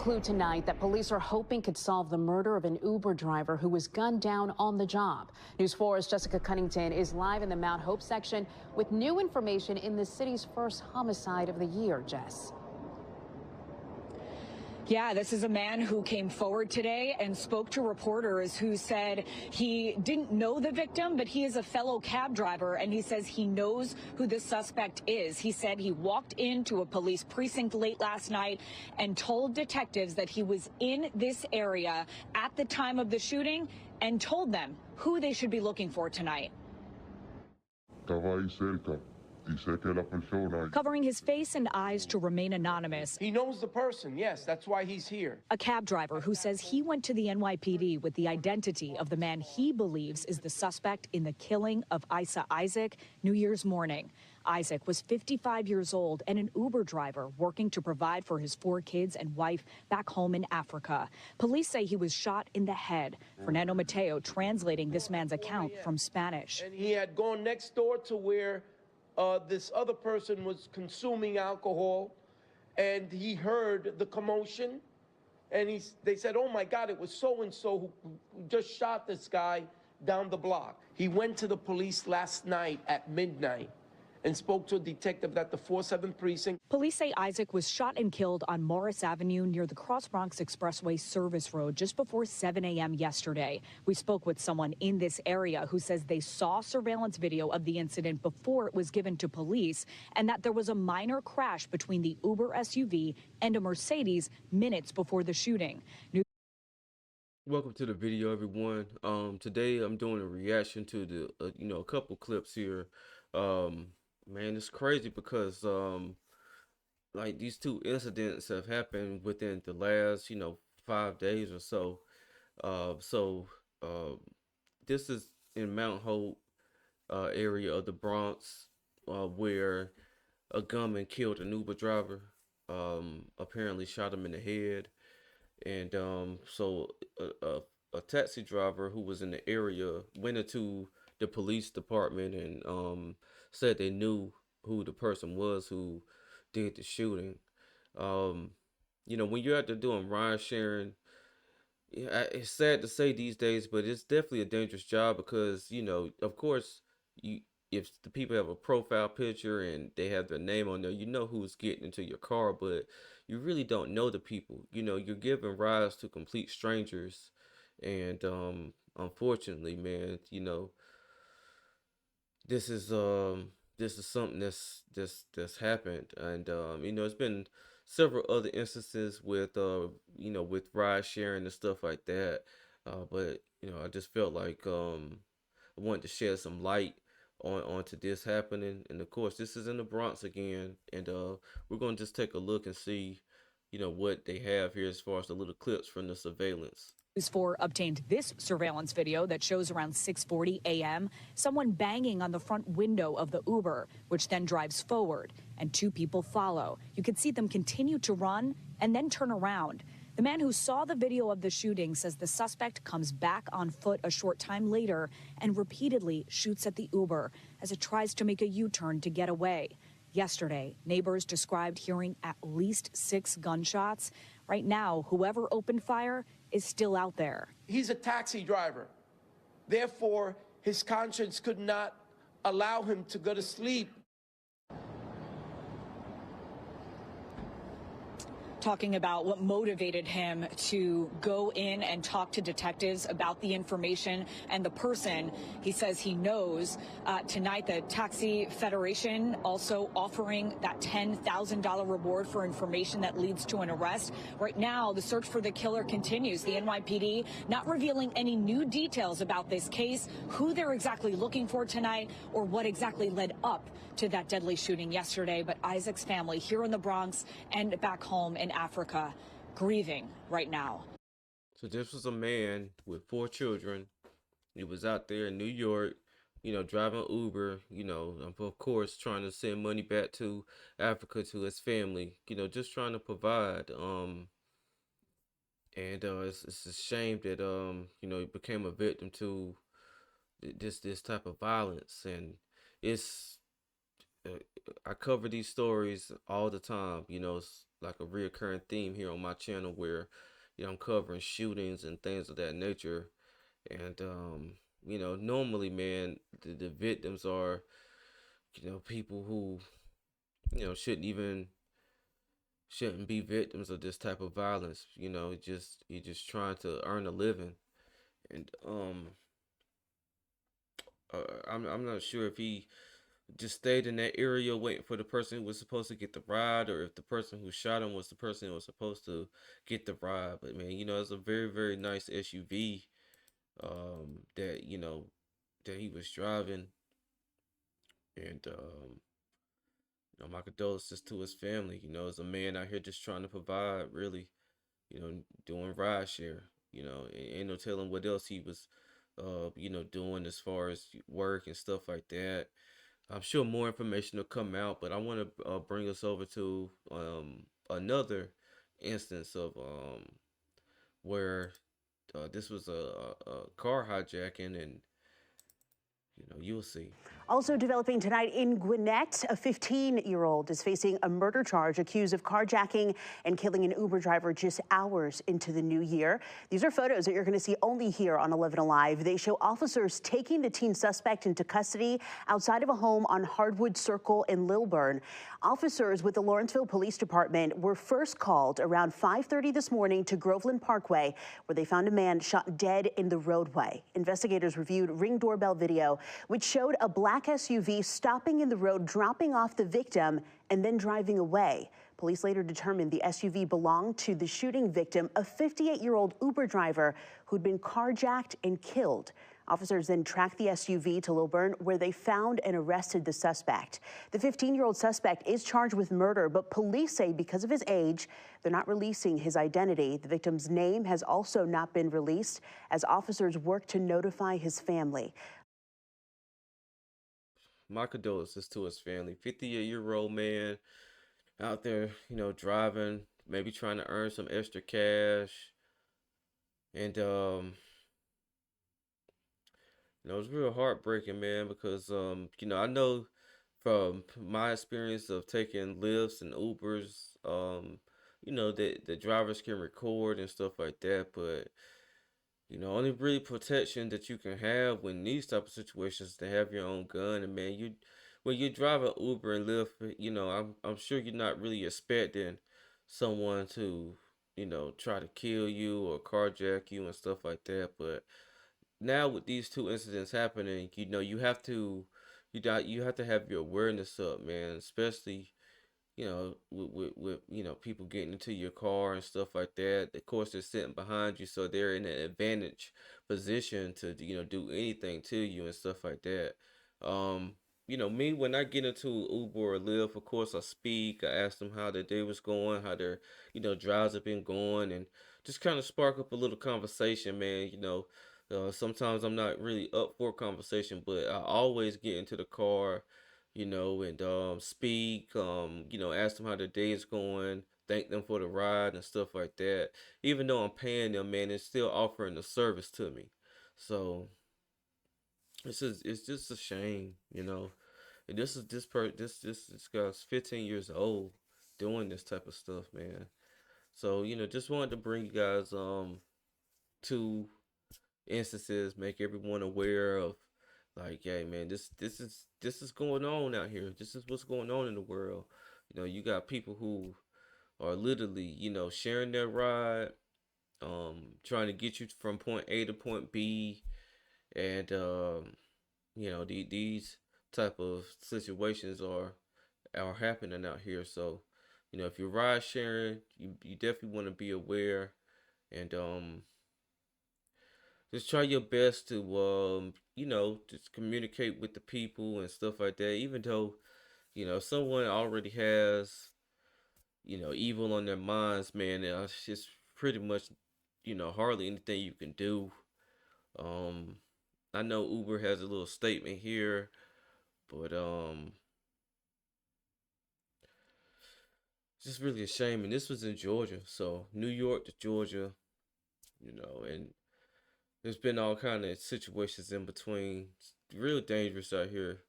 clue tonight that police are hoping could solve the murder of an Uber driver who was gunned down on the job. News 4's Jessica Cunnington is live in the Mount Hope section with new information in the city's first homicide of the year, Jess. Yeah, this is a man who came forward today and spoke to reporters who said he didn't know the victim, but he is a fellow cab driver, and he says he knows who the suspect is. He said he walked into a police precinct late last night and told detectives that he was in this area at the time of the shooting and told them who they should be looking for tonight. Covering his face and eyes to remain anonymous. He knows the person, yes, that's why he's here. A cab driver who says he went to the NYPD with the identity of the man he believes is the suspect in the killing of Isa Isaac New Year's morning. Isaac was 55 years old and an Uber driver working to provide for his 4 kids and wife back home in Africa. Police say he was shot in the head. Fernando Mateo translating this man's account from Spanish. And he had gone next door to where this other person was consuming alcohol, and he heard the commotion, and they said, oh my God, it was so-and-so who just shot this guy down the block. He went to the police last night at midnight and spoke to a detective at the 47th precinct. Police say Isaac was shot and killed on Morris Avenue near the Cross Bronx Expressway service road just before 7 a.m. yesterday. We spoke with someone in this area who says they saw surveillance video of the incident before it was given to police, and that there was a minor crash between the Uber SUV and a Mercedes minutes before the shooting. Welcome to the video, everyone. Today I'm doing a reaction to the a couple clips here. Man, it's crazy because like these 2 incidents have happened within the last 5 days or so. This is in Mount Hope area of the Bronx, where a gunman killed an Uber driver, apparently shot him in the head. And a taxi driver who was in the area went into the police department and said they knew who the person was who did the shooting. When you're out there doing ride sharing, it's sad to say these days, but it's definitely a dangerous job because, of course, if the people have a profile picture and they have their name on there, you know who's getting into your car, but you really don't know the people. You're giving rides to complete strangers, and unfortunately, man, this is something that's happened, and it's been several other instances with with ride sharing and stuff like that, but I just felt like I wanted to shed some light onto this happening. And of course, this is in the Bronx again, and we're going to just take a look and see what they have here as far as the little clips from the surveillance. News 4 obtained this surveillance video that shows around 6:40 a.m. someone banging on the front window of the Uber, which then drives forward, and 2 people follow. You can see them continue to run and then turn around. The man who saw the video of the shooting says the suspect comes back on foot a short time later and repeatedly shoots at the Uber as it tries to make a U-turn to get away. Yesterday, neighbors described hearing at least 6 gunshots. Right now, whoever opened fire is still out there. He's a taxi driver. Therefore, his conscience could not allow him to go to sleep. Talking about what motivated him to go in and talk to detectives about the information and the person. He says he knows. Tonight, the Taxi Federation also offering that $10,000 reward for information that leads to an arrest. Right now, the search for the killer continues. The NYPD not revealing any new details about this case, who they're exactly looking for tonight, or what exactly led up to that deadly shooting yesterday. But Isaac's family here in the Bronx and back home in Africa grieving right now. So this was a man with 4 children. He was out there in New York, driving Uber, of course, trying to send money back to Africa to his family, just trying to provide. It's a shame that, he became a victim to this type of violence. And it's I cover these stories all the time. It's like a reoccurring theme here on my channel where, I'm covering shootings and things of that nature. And, normally, man, the victims are, people who, shouldn't be victims of this type of violence. Just you're just trying to earn a living. And I'm not sure if he just stayed in that area waiting for the person who was supposed to get the ride, or if the person who shot him was the person who was supposed to get the ride. But man, it's a very, very nice SUV that that he was driving. And my condolences to his family. As a man out here just trying to provide, really, doing ride share. Ain't no telling what else he was doing as far as work and stuff like that. I'm sure more information will come out, but I want to bring us over to another instance of where this was a car hijacking, and you'll see. Also developing tonight in Gwinnett, a 15-year-old is facing a murder charge accused of carjacking and killing an Uber driver just hours into the new year. These are photos that you're going to see only here on 11 Alive. They show officers taking the teen suspect into custody outside of a home on Hardwood Circle in Lilburn. Officers with the Lawrenceville Police Department were first called around 5:30 this morning to Groveland Parkway, where they found a man shot dead in the roadway. Investigators reviewed Ring doorbell video, which showed a black SUV stopping in the road, dropping off the victim, and then driving away. Police later determined the SUV belonged to the shooting victim, a 58-year-old Uber driver who'd been carjacked and killed. Officers then tracked the SUV to Lilburn, where they found and arrested the suspect. The 15-year-old suspect is charged with murder, but police say because of his age, they're not releasing his identity. The victim's name has also not been released as officers work to notify his family. My condolences to his family. 58-year-old man out there, driving, maybe trying to earn some extra cash. And it's real heartbreaking, man, because I know from my experience of taking Lyfts and Ubers, that the drivers can record and stuff like that, but only really protection that you can have when these type of situations is to have your own gun. And man, when you drive an Uber and Lyft, I'm sure you're not really expecting someone to try to kill you or carjack you and stuff like that. But now with these two incidents happening, you have to have your awareness up, man, especially with people getting into your car and stuff like that. Of course, they're sitting behind you, so they're in an advantage position to do anything to you and stuff like that. Um, me, when I get into Uber or Lyft, of course I speak. I ask them how their day was going, how their drives have been going, and just kind of spark up a little conversation, man. Sometimes I'm not really up for a conversation, but I always get into the car, and speak, ask them how their day is going, thank them for the ride and stuff like that. Even though I'm paying them, man, it's still offering the service to me. So it's just a shame, And this guy's 15 years old doing this type of stuff, man. So, just wanted to bring you guys two instances, make everyone aware of, like, hey man, this is going on out here. This is what's going on in the world. You got people who are literally, sharing their ride, trying to get you from point A to point B, and these type of situations are happening out here. So, if you're ride sharing, you definitely want to be aware, and just try your best to just communicate with the people and stuff like that. Even though someone already has evil on their minds, man, it's just pretty much hardly anything you can do. um I know Uber has a little statement here, but it's just really a shame. And this was in Georgia, so New York to Georgia, and there's been all kind of situations in between. It's real dangerous out here.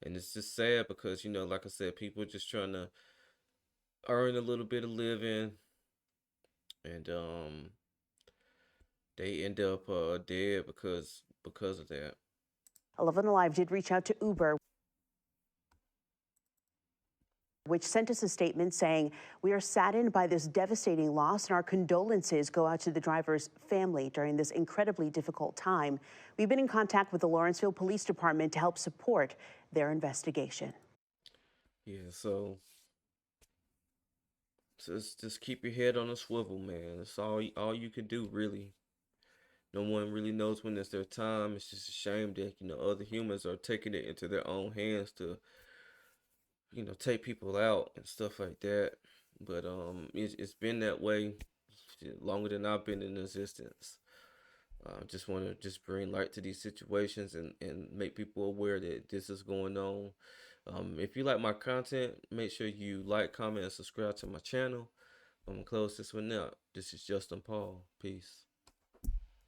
And it's just sad because, you know, like I said, people just trying to earn a little bit of living, and they end up dead because of that. 11 Alive did reach out to Uber, which sent us a statement saying, "We are saddened by this devastating loss, and our condolences go out to the driver's family during this incredibly difficult time. We've been in contact with the Lawrenceville Police Department to help support their investigation." Yeah, so just keep your head on a swivel, man. That's all you can do, really. No one really knows when it's their time. It's just a shame that, you know, other humans are taking it into their own hands to, you know, take people out and stuff like that. But it's been that way longer than I've been in existence. Just want to just bring light to these situations, and make people aware that this is going on. If you like my content, make sure you like, comment, and subscribe to my channel. I'm gonna close this one out. This is Justin Paul. Peace.